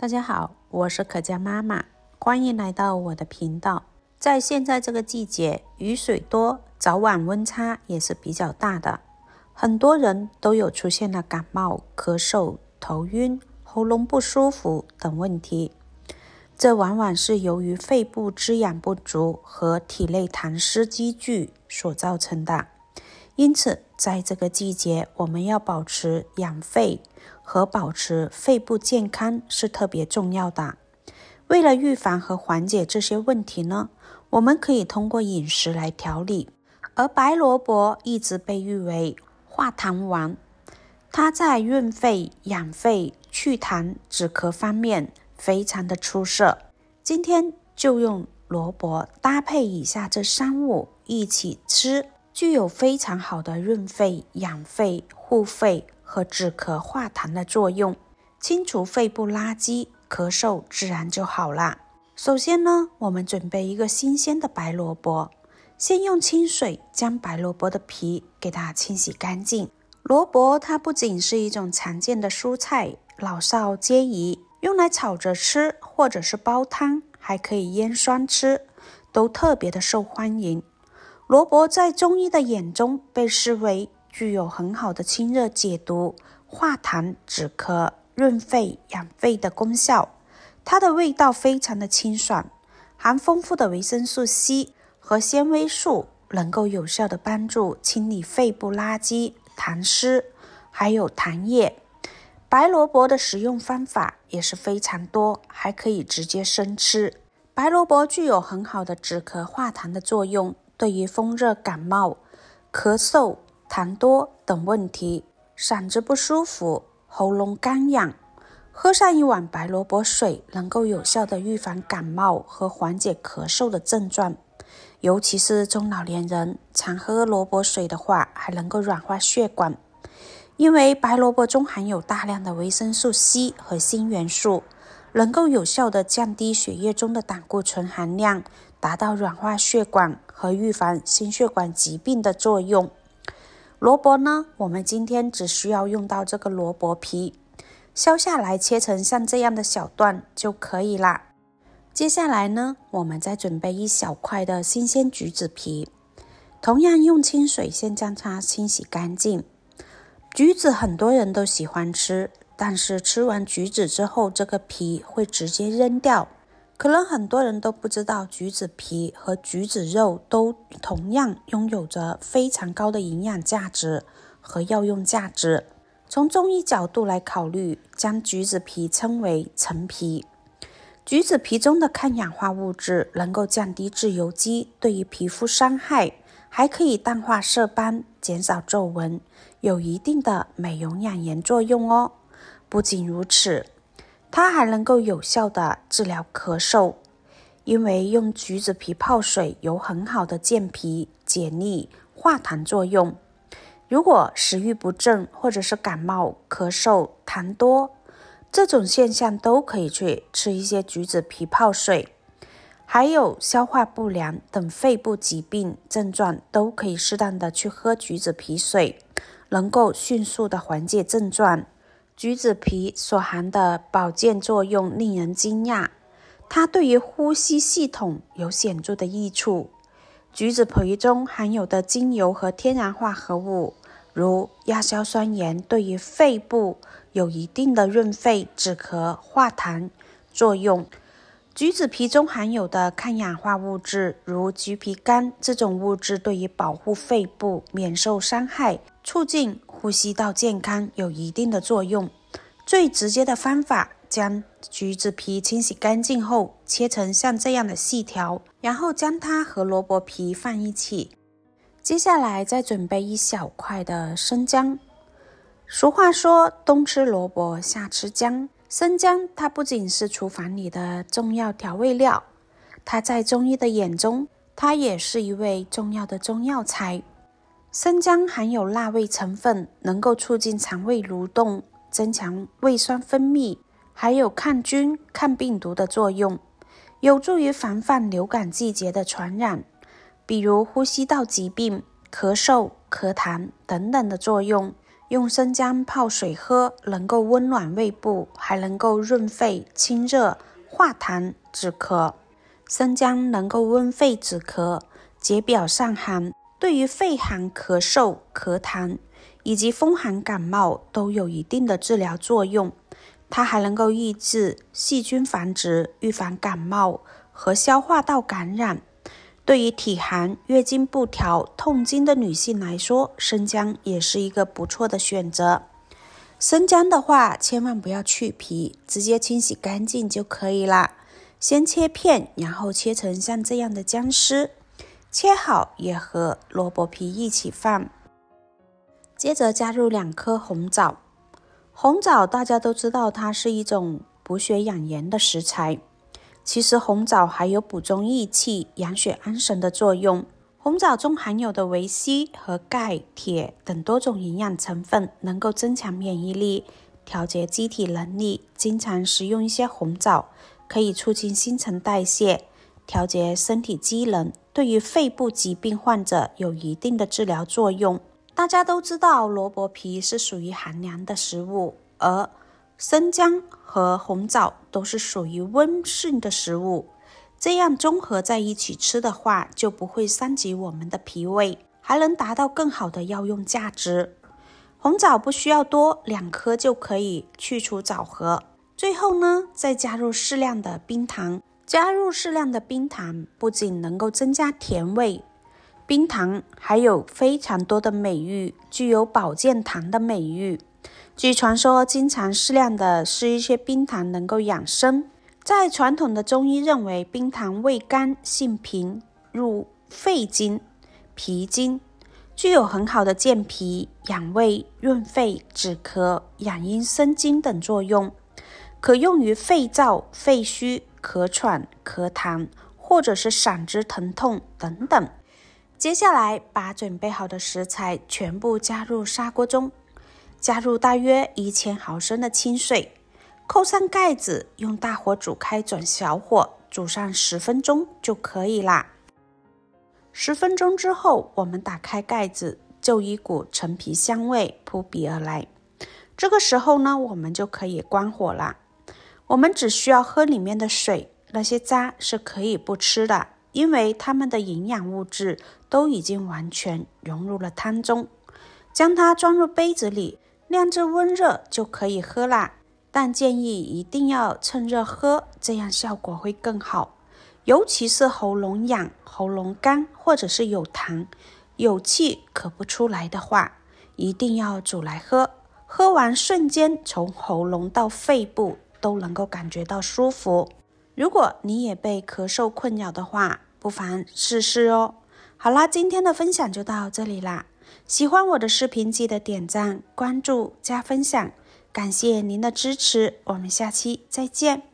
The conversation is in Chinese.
大家好，我是可嘉妈妈，欢迎来到我的频道。在现在这个季节，雨水多，早晚温差也是比较大的，很多人都有出现了感冒、咳嗽、头晕、喉咙不舒服等问题，这往往是由于肺部滋养不足和体内痰湿积聚所造成的。因此，在这个季节，我们要保持养肺和保持肺部健康是特别重要的。为了预防和缓解这些问题呢，我们可以通过饮食来调理。而白萝卜一直被誉为化痰王，它在润肺、养肺、祛痰、止咳方面非常的出色。今天就用萝卜搭配以下这3物一起吃，具有非常好的润肺、养肺、护肺和止咳化痰的作用，清除肺部垃圾，咳嗽自然就好了。首先呢，我们准备一个新鲜的白萝卜，先用清水将白萝卜的皮给它清洗干净。萝卜它不仅是一种常见的蔬菜，老少皆宜，用来炒着吃或者是煲汤，还可以腌酸吃，都特别的受欢迎。萝卜在中医的眼中被视为具有很好的清热解毒、化痰止咳、润肺养肺的功效。它的味道非常的清爽，含丰富的维生素 C 和纤维素，能够有效的帮助清理肺部垃圾、痰湿，还有痰液。白萝卜的食用方法也是非常多，还可以直接生吃。白萝卜具有很好的止咳化痰的作用，对于风热感冒、咳嗽、痰多等问题，嗓子不舒服、喉咙干痒，喝上一碗白萝卜水，能够有效的预防感冒和缓解咳嗽的症状。尤其是中老年人，常喝萝卜水的话，还能够软化血管。因为白萝卜中含有大量的维生素 C 和锌元素，能够有效的降低血液中的胆固醇含量，达到软化血管和预防心血管疾病的作用。萝卜呢，我们今天只需要用到这个萝卜皮，削下来切成像这样的小段就可以啦。接下来呢，我们再准备1小块的新鲜橘子皮，同样用清水先将它清洗干净。橘子很多人都喜欢吃，但是吃完橘子之后，这个皮会直接扔掉。可能很多人都不知道，橘子皮和橘子肉都同样拥有着非常高的营养价值和药用价值。从中医角度来考虑，将橘子皮称为陈皮。橘子皮中的抗氧化物质能够降低自由基对于皮肤伤害，还可以淡化色斑，减少皱纹，有一定的美容养颜作用哦。不仅如此，它还能够有效的治疗咳嗽，因为用橘子皮泡水有很好的健脾、解腻、化痰作用。如果食欲不振或者是感冒、咳嗽、痰多，这种现象都可以去吃一些橘子皮泡水。还有消化不良等肺部疾病症状，都可以适当的去喝橘子皮水，能够迅速的缓解症状。橘子皮所含的保健作用令人惊讶，它对于呼吸系统有显著的益处。橘子皮中含有的精油和天然化合物，如亚硝酸盐，对于肺部有一定的润肺、止咳、化痰作用。橘子皮中含有的抗氧化物质，如橘皮苷，这种物质对于保护肺部免受伤害、促进呼吸道健康有一定的作用。最直接的方法，将橘子皮清洗干净后，切成像这样的细条，然后将它和萝卜皮放一起。接下来再准备1小块的生姜。俗话说，冬吃萝卜，夏吃姜。生姜它不仅是厨房里的重要调味料，它在中医的眼中，它也是一味重要的中药材。生姜含有辣味成分，能够促进肠胃蠕动，增强胃酸分泌，还有抗菌、抗病毒的作用，有助于防范流感季节的传染，比如呼吸道疾病、咳嗽、咳痰等等的作用。用生姜泡水喝，能够温暖胃部，还能够润肺清热、化痰止咳。生姜能够温肺止咳、解表散寒，对于肺寒咳嗽、咳痰以及风寒感冒都有一定的治疗作用。它还能够抑制细菌繁殖，预防感冒和消化道感染。对于体寒、月经不调、痛经的女性来说，生姜也是一个不错的选择。生姜的话，千万不要去皮，直接清洗干净就可以了。先切片，然后切成像这样的姜丝，切好也和萝卜皮一起放。接着加入2颗红枣。红枣大家都知道，它是一种补血养颜的食材。其实红枣还有补中益气、养血安神的作用。红枣中含有的维 C 和钙、铁等多种营养成分，能够增强免疫力，调节机体能力。经常食用一些红枣，可以促进新陈代谢，调节身体机能，对于肺部疾病患者有一定的治疗作用。大家都知道，萝卜皮是属于寒凉的食物，而生姜和红枣都是属于温性的食物，这样综合在一起吃的话，就不会伤及我们的脾胃，还能达到更好的药用价值。红枣不需要多，2颗就可以去除枣核。最后呢，再加入适量的冰糖。加入适量的冰糖，不仅能够增加甜味，冰糖还有非常多的美誉，具有保健糖的美誉。据传说，经常适量的吃一些冰糖能够养生。在传统的中医认为，冰糖味甘性平，入肺经、脾经，具有很好的健脾、养胃、润肺、止咳、养阴生津等作用，可用于肺燥、肺虚、咳喘、咳痰，或者是嗓子疼痛等等。接下来把准备好的食材全部加入砂锅中，加入大约1000毫升的清水，扣上盖子，用大火煮开转小火，煮上10分钟就可以啦。10分钟之后，我们打开盖子，就一股陈皮香味扑鼻而来。这个时候呢，我们就可以关火啦。我们只需要喝里面的水，那些渣是可以不吃的，因为它们的营养物质都已经完全融入了汤中。将它装入杯子里，晾至温热就可以喝啦。但建议一定要趁热喝，这样效果会更好。尤其是喉咙痒、喉咙干或者是有痰、有气咳不出来的话，一定要煮来喝。喝完瞬间从喉咙到肺部都能够感觉到舒服。如果你也被咳嗽困扰的话，不妨试试哦。好啦，今天的分享就到这里啦。喜欢我的视频记得点赞、关注、加分享，感谢您的支持，我们下期再见。